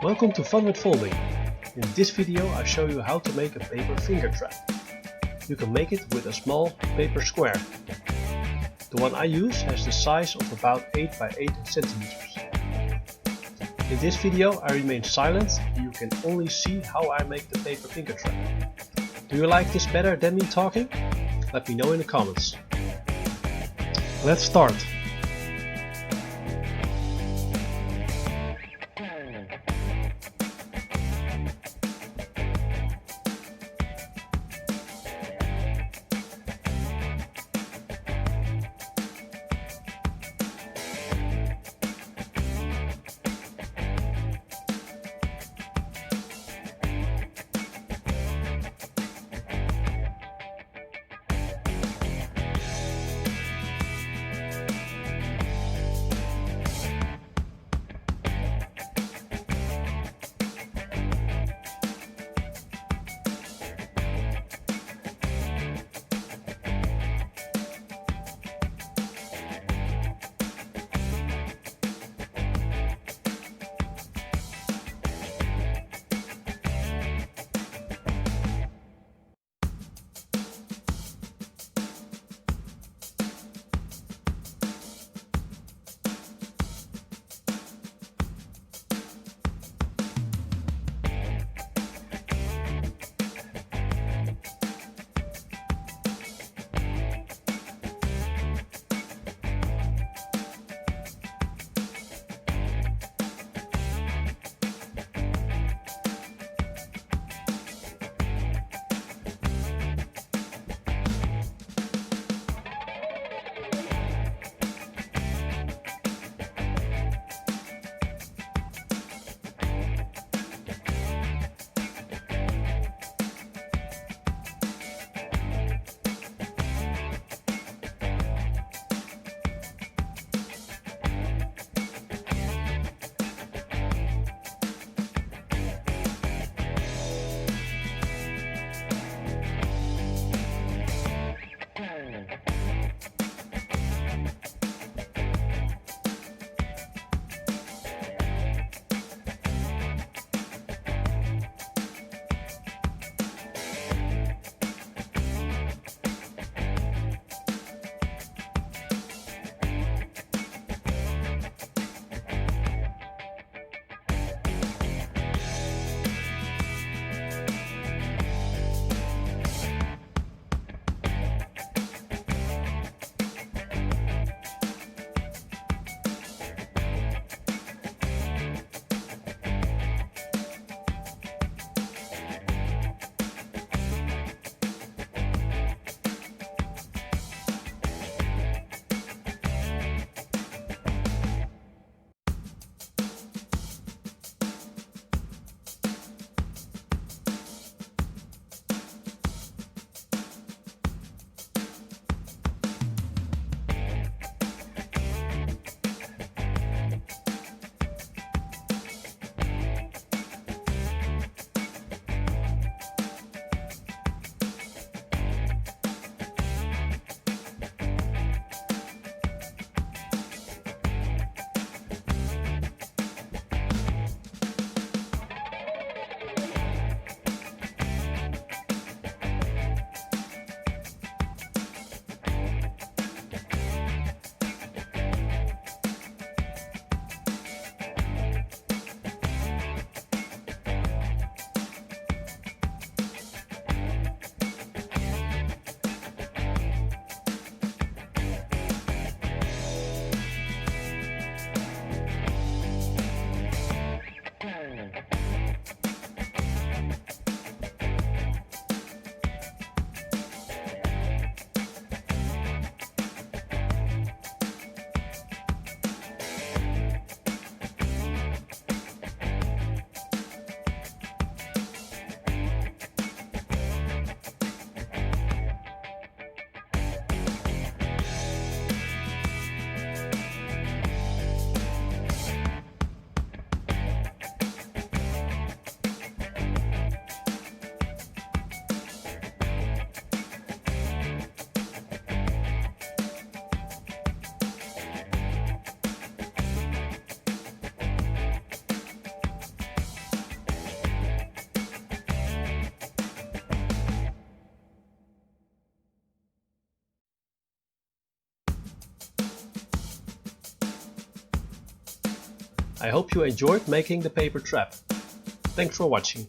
Welcome to Fun with Folding. In this video I show you how to make a paper finger trap. You can make it with a small paper square. The one I use has the size of about 8 by 8 centimeters. In this video I remain silent and you can only see how I make the paper finger trap. Do you like this better than me talking? Let me know in the comments. Let's start. I hope you enjoyed making the paper trap. Thanks for watching.